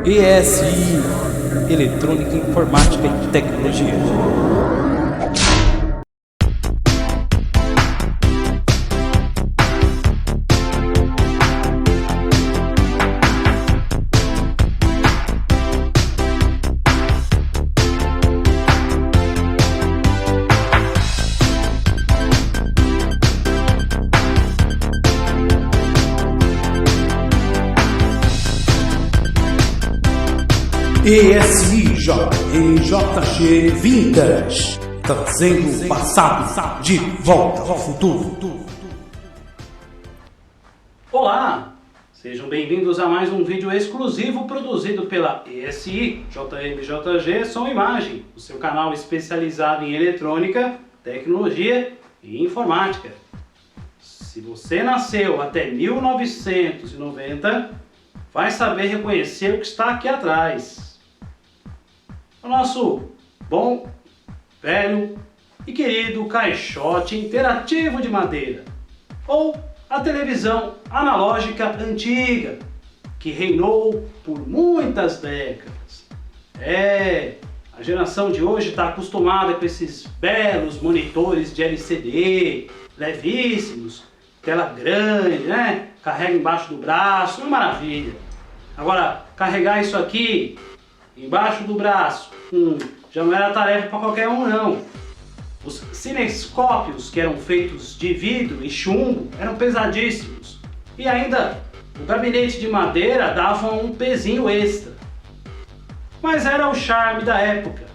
ESI, Eletrônica, Informática e Tecnologia. ESIJG Vintage, trazendo o passado de volta ao futuro. Olá, sejam bem-vindos a mais um vídeo exclusivo produzido pela ESI JMJG Som e Imagem, o seu canal especializado em eletrônica, tecnologia e informática. Se você nasceu até 1990, vai saber reconhecer o que está aqui atrás. O nosso bom, velho e querido caixote interativo de madeira, ou a televisão analógica antiga, que reinou por muitas décadas. A geração de hoje está acostumada com esses belos monitores de LCD, levíssimos, tela grande, né? Carrega embaixo do braço, uma maravilha. Agora, carregar isso aqui embaixo do braço, já não era tarefa para qualquer um, não. Os cinescópios, que eram feitos de vidro e chumbo, eram pesadíssimos. E ainda, o gabinete de madeira dava um pezinho extra. Mas era o charme da época.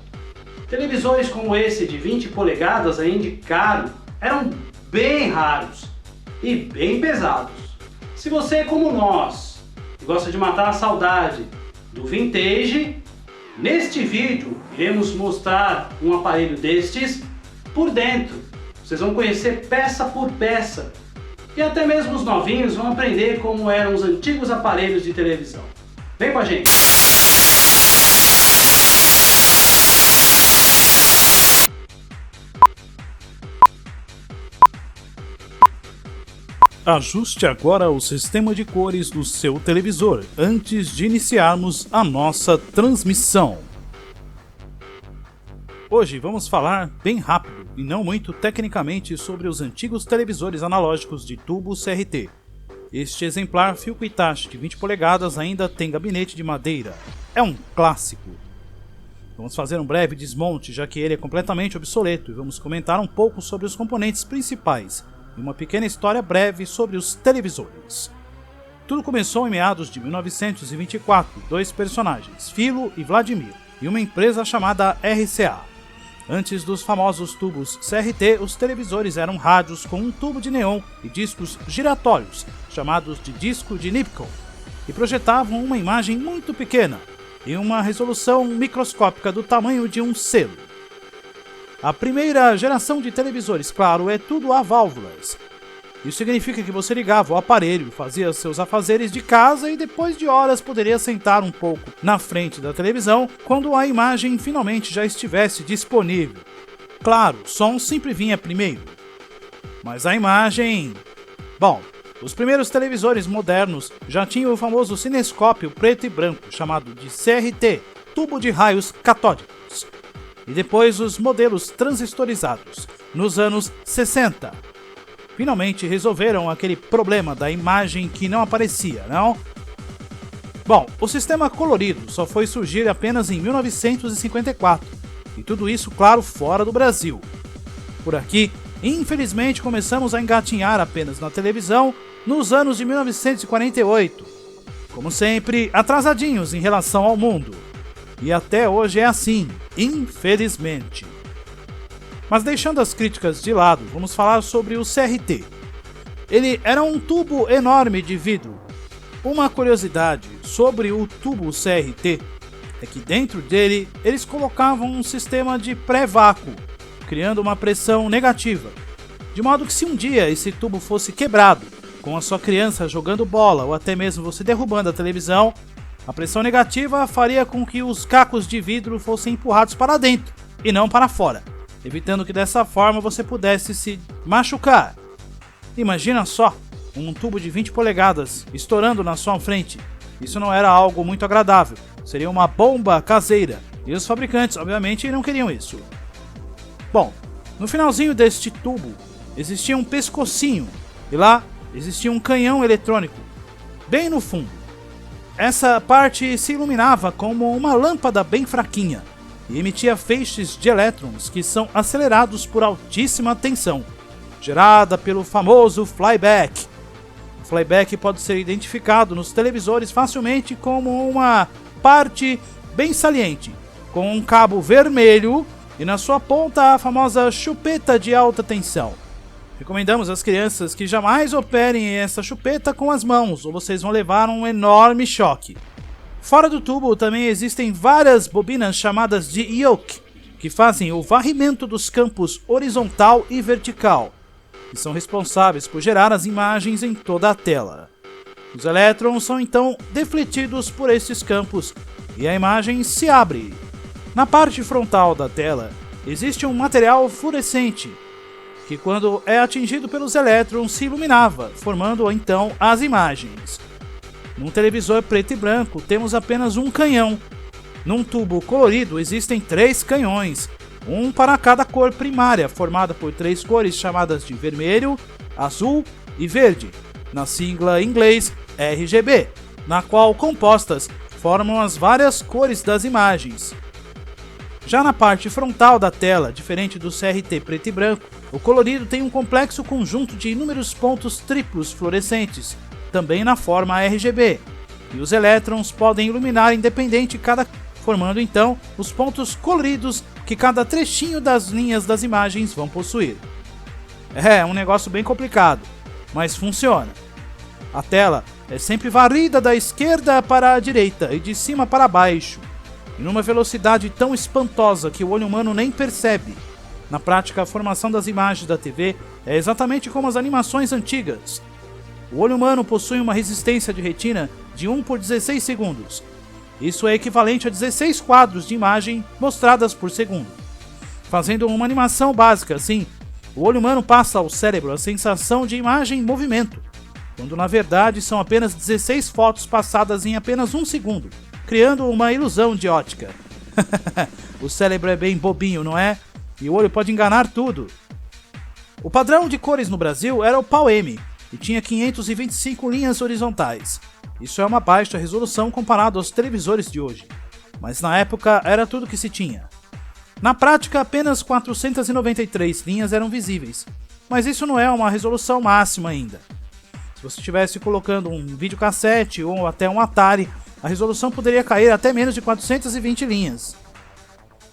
Televisores como esse de 20 polegadas, ainda de caro, eram bem raros e bem pesados. Se você é como nós, e gosta de matar a saudade do vintage, neste vídeo iremos mostrar um aparelho destes por dentro. Vocês vão conhecer peça por peça e até mesmo os novinhos vão aprender como eram os antigos aparelhos de televisão. Vem com a gente! Ajuste agora o sistema de cores do seu televisor antes de iniciarmos a nossa transmissão. Hoje vamos falar bem rápido e não muito tecnicamente sobre os antigos televisores analógicos de tubo CRT. Este exemplar Philco Hitachi de 20 polegadas ainda tem gabinete de madeira. É um clássico. Vamos fazer um breve desmonte, já que ele é completamente obsoleto, e vamos comentar um pouco sobre os componentes principais e uma pequena história breve sobre os televisores. Tudo começou em meados de 1924, dois personagens, Philo e Vladimir, e uma empresa chamada RCA. Antes dos famosos tubos CRT, os televisores eram rádios com um tubo de neon e discos giratórios, chamados de disco de Nipkow, e projetavam uma imagem muito pequena, em uma resolução microscópica do tamanho de um selo. A primeira geração de televisores, claro, é tudo a válvulas. Isso significa que você ligava o aparelho, fazia seus afazeres de casa e depois de horas poderia sentar um pouco na frente da televisão quando a imagem finalmente já estivesse disponível. Claro, o som sempre vinha primeiro, mas a imagem... Bom, os primeiros televisores modernos já tinham o famoso cinescópio preto e branco, chamado de CRT, tubo de raios catódicos. E depois os modelos transistorizados, nos anos 60. Finalmente resolveram aquele problema da imagem que não aparecia, não? Bom, o sistema colorido só foi surgir apenas em 1954, e tudo isso, claro, fora do Brasil. Por aqui, infelizmente, começamos a engatinhar apenas na televisão nos anos de 1948. Como sempre, atrasadinhos em relação ao mundo. E até hoje é assim, infelizmente. Mas deixando as críticas de lado, vamos falar sobre o CRT. Ele era um tubo enorme de vidro. Uma curiosidade sobre o tubo CRT é que dentro dele eles colocavam um sistema de pré-vácuo, criando uma pressão negativa, de modo que se um dia esse tubo fosse quebrado, com a sua criança jogando bola ou até mesmo você derrubando a televisão, a pressão negativa faria com que os cacos de vidro fossem empurrados para dentro e não para fora, evitando que dessa forma você pudesse se machucar. Imagina só, um tubo de 20 polegadas estourando na sua frente. Isso não era algo muito agradável, Seria uma bomba caseira, e os fabricantes, obviamente, não queriam isso. Bom, no finalzinho deste tubo existia um pescocinho, e lá existia um canhão eletrônico, bem no fundo. Essa parte se iluminava como uma lâmpada bem fraquinha, e emitia feixes de elétrons que são acelerados por altíssima tensão, gerada pelo famoso flyback. O flyback pode ser identificado nos televisores facilmente como uma parte bem saliente, com um cabo vermelho e na sua ponta a famosa chupeta de alta tensão. Recomendamos às crianças que jamais operem essa chupeta com as mãos, ou vocês vão levar um enorme choque. Fora do tubo também existem várias bobinas chamadas de yoke, que fazem o varrimento dos campos horizontal e vertical, e são responsáveis por gerar as imagens em toda a tela. Os elétrons são então defletidos por esses campos e a imagem se abre. Na parte frontal da tela existe um material fluorescente, que quando é atingido pelos elétrons se iluminava, formando então as imagens. Num televisor preto e branco temos apenas um canhão. Num tubo colorido existem 3 canhões, um para cada cor primária, formada por 3 cores chamadas de vermelho, azul e verde, na sigla em inglês RGB, na qual compostas formam as várias cores das imagens. Já na parte frontal da tela, diferente do CRT preto e branco, o colorido tem um complexo conjunto de inúmeros pontos triplos fluorescentes, também na forma RGB, e os elétrons podem iluminar independente formando então os pontos coloridos que cada trechinho das linhas das imagens vão possuir. É um negócio bem complicado, mas funciona. A tela é sempre varrida da esquerda para a direita e de cima para baixo, e numa velocidade tão espantosa que o olho humano nem percebe. Na prática, a formação das imagens da TV é exatamente como as animações antigas. O olho humano possui uma resistência de retina de 1 por 16 segundos. Isso é equivalente a 16 quadros de imagem mostradas por segundo. Fazendo uma animação básica assim, o olho humano passa ao cérebro a sensação de imagem em movimento, quando na verdade são apenas 16 fotos passadas em apenas 1 segundo, criando uma ilusão de ótica. O cérebro é bem bobinho, não é? E o olho pode enganar tudo. O padrão de cores no Brasil era o PAL-M e tinha 525 linhas horizontais. Isso é uma baixa resolução comparado aos televisores de hoje, mas na época era tudo que se tinha. Na prática, apenas 493 linhas eram visíveis, mas isso não é uma resolução máxima ainda. Se você estivesse colocando um videocassete ou até um Atari, a resolução poderia cair até menos de 420 linhas.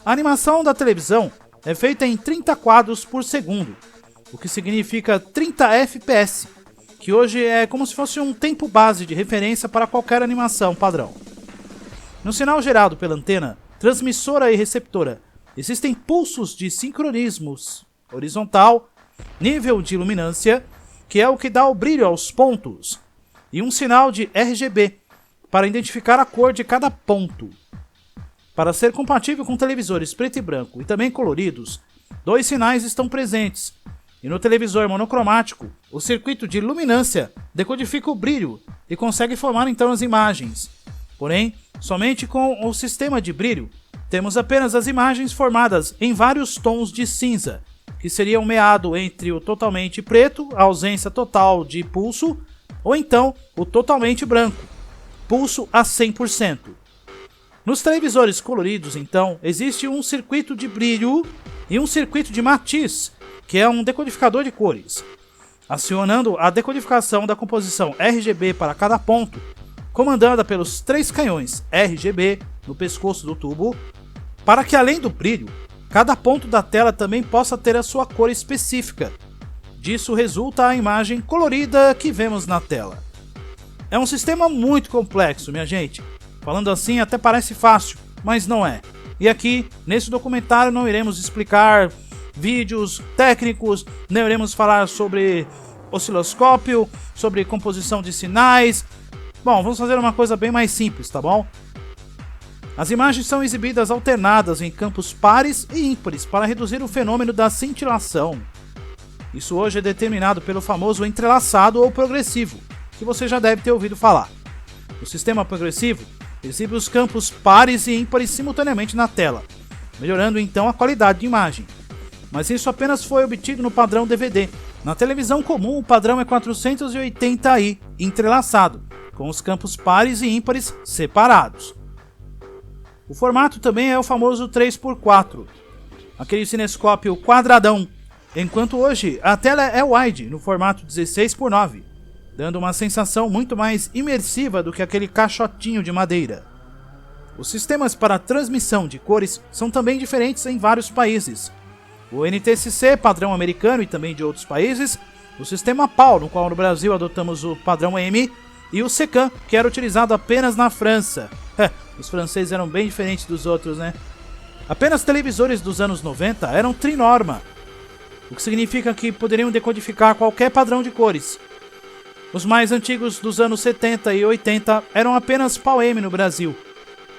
A animação da televisão é feita em 30 quadros por segundo, o que significa 30 FPS, que hoje é como se fosse um tempo base de referência para qualquer animação padrão. No sinal gerado pela antena, transmissora e receptora, existem pulsos de sincronismos horizontal, nível de luminância, que é o que dá o brilho aos pontos, e um sinal de RGB, para identificar a cor de cada ponto. Para ser compatível com televisores preto e branco e também coloridos, 2 sinais estão presentes, e no televisor monocromático, o circuito de luminância decodifica o brilho e consegue formar então as imagens. Porém, somente com o sistema de brilho, temos apenas as imagens formadas em vários tons de cinza, que seria um meado entre o totalmente preto, a ausência total de pulso, ou então o totalmente branco, pulso a 100%. Nos televisores coloridos, então, existe um circuito de brilho e um circuito de matiz, que é um decodificador de cores, acionando a decodificação da composição RGB para cada ponto, comandada pelos 3 canhões RGB no pescoço do tubo, para que além do brilho, cada ponto da tela também possa ter a sua cor específica. Disso resulta a imagem colorida que vemos na tela. É um sistema muito complexo, minha gente. Falando assim até parece fácil, mas não é. E aqui, nesse documentário, não iremos explicar vídeos técnicos, não iremos falar sobre osciloscópio, sobre composição de sinais. Bom, vamos fazer uma coisa bem mais simples, tá bom? As imagens são exibidas alternadas em campos pares e ímpares para reduzir o fenômeno da cintilação. Isso hoje é determinado pelo famoso entrelaçado ou progressivo, que você já deve ter ouvido falar. O sistema progressivo exibe os campos pares e ímpares simultaneamente na tela, melhorando então a qualidade de imagem. Mas isso apenas foi obtido no padrão DVD. Na televisão comum, o padrão é 480i entrelaçado, com os campos pares e ímpares separados. O formato também é o famoso 3x4, aquele cinescópio quadradão, enquanto hoje a tela é wide no formato 16x9, dando uma sensação muito mais imersiva do que aquele caixotinho de madeira. Os sistemas para transmissão de cores são também diferentes em vários países. O NTSC, padrão americano e também de outros países, o sistema PAL, no qual no Brasil adotamos o padrão M, e o SECAM, que era utilizado apenas na França. Os franceses eram bem diferentes dos outros, né? Apenas televisores dos anos 90 eram trinorma, o que significa que poderiam decodificar qualquer padrão de cores. Os mais antigos dos anos 70 e 80 eram apenas PAL-M no Brasil.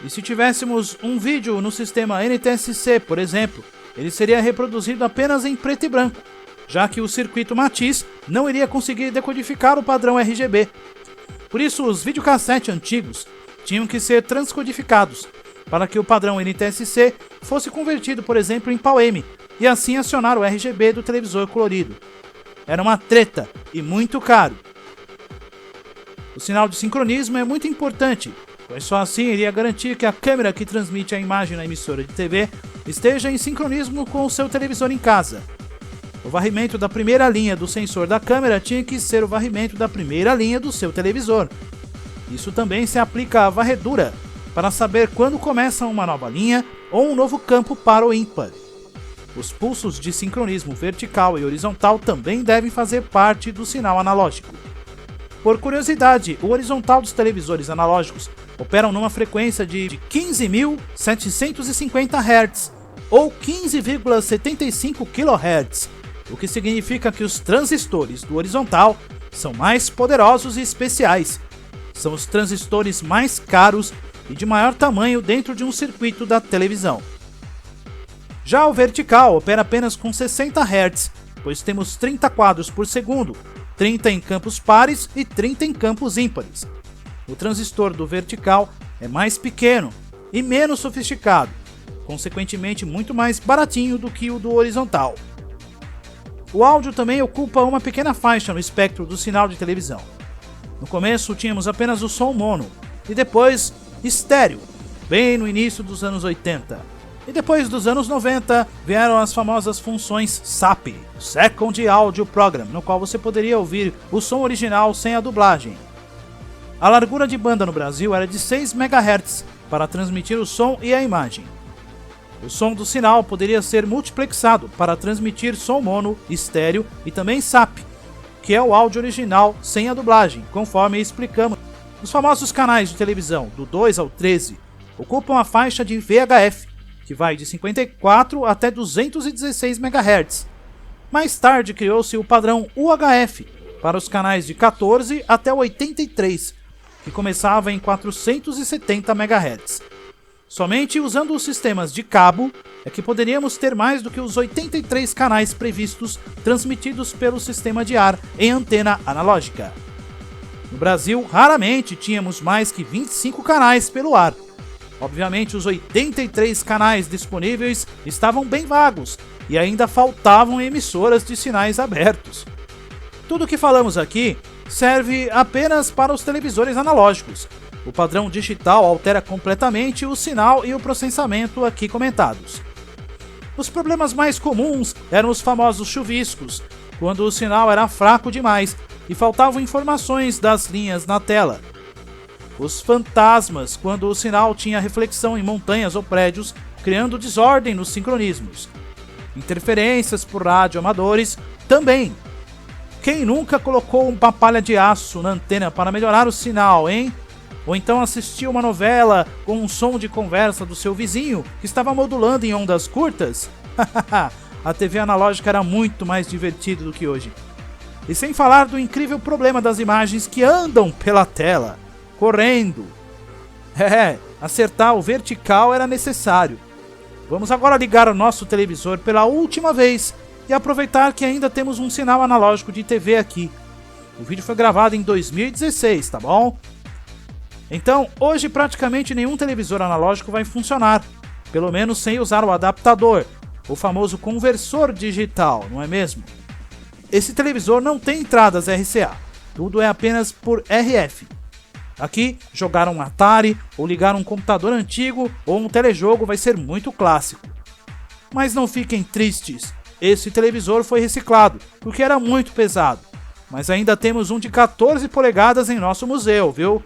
E se tivéssemos um vídeo no sistema NTSC, por exemplo, ele seria reproduzido apenas em preto e branco, já que o circuito Matiz não iria conseguir decodificar o padrão RGB. Por isso, os videocassetes antigos tinham que ser transcodificados, para que o padrão NTSC fosse convertido, por exemplo, em PAL-M, e assim acionar o RGB do televisor colorido. Era uma treta e muito caro. O sinal de sincronismo é muito importante, pois só assim iria garantir que a câmera que transmite a imagem na emissora de TV esteja em sincronismo com o seu televisor em casa. O varrimento da primeira linha do sensor da câmera tinha que ser o varrimento da primeira linha do seu televisor. Isso também se aplica à varredura, para saber quando começa uma nova linha ou um novo campo para o ímpar. Os pulsos de sincronismo vertical e horizontal também devem fazer parte do sinal analógico. Por curiosidade, o horizontal dos televisores analógicos operam numa frequência de 15.750 Hz ou 15,75 kHz, o que significa que os transistores do horizontal são mais poderosos e especiais. São os transistores mais caros e de maior tamanho dentro de um circuito da televisão. Já o vertical opera apenas com 60 Hz, pois temos 30 quadros por segundo, 30 em campos pares e 30 em campos ímpares. O transistor do vertical é mais pequeno e menos sofisticado, consequentemente muito mais baratinho do que o do horizontal. O áudio também ocupa uma pequena faixa no espectro do sinal de televisão. No começo tínhamos apenas o som mono, e depois estéreo, bem no início dos anos 80. E depois dos anos 90 vieram as famosas funções SAP, Second Audio Program, no qual você poderia ouvir o som original sem a dublagem. A largura de banda no Brasil era de 6 MHz para transmitir o som e a imagem. O som do sinal poderia ser multiplexado para transmitir som mono, estéreo e também SAP, que é o áudio original sem a dublagem, conforme explicamos. Os famosos canais de televisão do 2 ao 13 ocupam a faixa de VHF, que vai de 54 até 216 MHz. Mais tarde criou-se o padrão UHF para os canais de 14 até 83, que começava em 470 MHz. Somente usando os sistemas de cabo é que poderíamos ter mais do que os 83 canais previstos transmitidos pelo sistema de ar em antena analógica. No Brasil, raramente tínhamos mais que 25 canais pelo ar. Obviamente, os 83 canais disponíveis estavam bem vagos e ainda faltavam emissoras de sinais abertos. Tudo o que falamos aqui serve apenas para os televisores analógicos. O padrão digital altera completamente o sinal e o processamento aqui comentados. Os problemas mais comuns eram os famosos chuviscos, quando o sinal era fraco demais e faltavam informações das linhas na tela. Os fantasmas, quando o sinal tinha reflexão em montanhas ou prédios, criando desordem nos sincronismos. Interferências por radioamadores também. Quem nunca colocou uma palha de aço na antena para melhorar o sinal, hein? Ou então assistiu uma novela com um som de conversa do seu vizinho que estava modulando em ondas curtas? A TV analógica era muito mais divertida do que hoje. E sem falar do incrível problema das imagens que andam pela tela, correndo. Acertar o vertical era necessário. Vamos agora ligar o nosso televisor pela última vez e aproveitar que ainda temos um sinal analógico de TV aqui. O vídeo foi gravado em 2016, tá bom? Então, hoje praticamente nenhum televisor analógico vai funcionar, pelo menos sem usar o adaptador, o famoso conversor digital, não é mesmo? Esse televisor não tem entradas RCA, tudo é apenas por RF. Aqui, jogar um Atari ou ligar um computador antigo ou um telejogo vai ser muito clássico. Mas não fiquem tristes, esse televisor foi reciclado, porque era muito pesado. Mas ainda temos um de 14 polegadas em nosso museu, viu?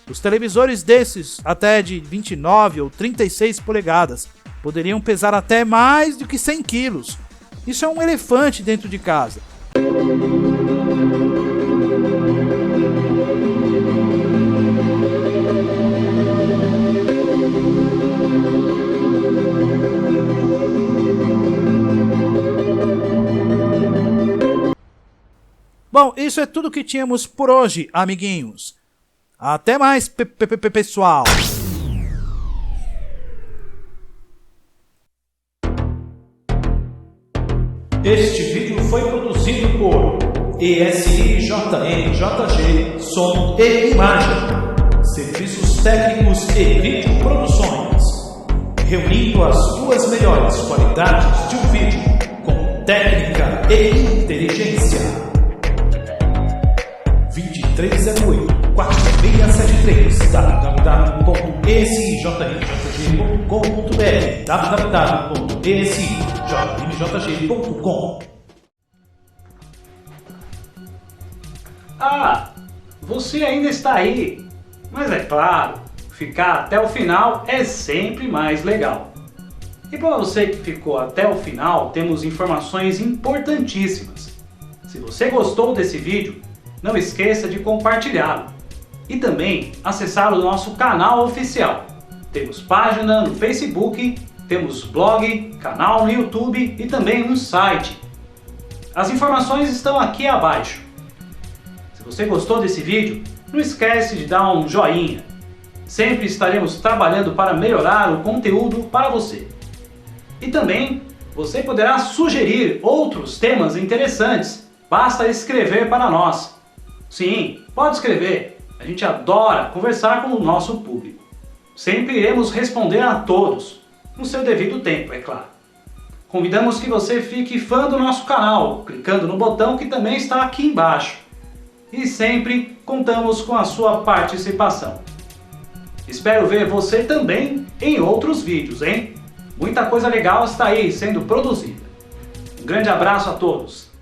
Os televisores desses, até de 29 ou 36 polegadas, poderiam pesar até mais do que 100 quilos. Isso é um elefante dentro de casa. Bom, isso é tudo que tínhamos por hoje, amiguinhos. Até mais, pessoal! Este vídeo foi produzido por ESI-JMJG Som e Imagem, Serviços Técnicos e Videoproduções, reunindo as duas melhores qualidades de um vídeo com técnica e inteligência. 2308-4673 www.esijmjg.com.br www.esijmjg.com. Ah, você ainda está aí, mas é claro, ficar até o final é sempre mais legal. E para você que ficou até o final, temos informações importantíssimas. Se você gostou desse vídeo, não esqueça de compartilhá-lo e também acessar o nosso canal oficial. Temos página no Facebook, temos blog, canal no YouTube e também um site. As informações estão aqui abaixo. Se você gostou desse vídeo, não esquece de dar um joinha. Sempre estaremos trabalhando para melhorar o conteúdo para você. E também você poderá sugerir outros temas interessantes. Basta escrever para nós. Sim, pode escrever. A gente adora conversar com o nosso público. Sempre iremos responder a todos, no seu devido tempo, é claro. Convidamos que você fique fã do nosso canal, clicando no botão que também está aqui embaixo. E sempre contamos com a sua participação. Espero ver você também em outros vídeos, hein? Muita coisa legal está aí sendo produzida. Um grande abraço a todos.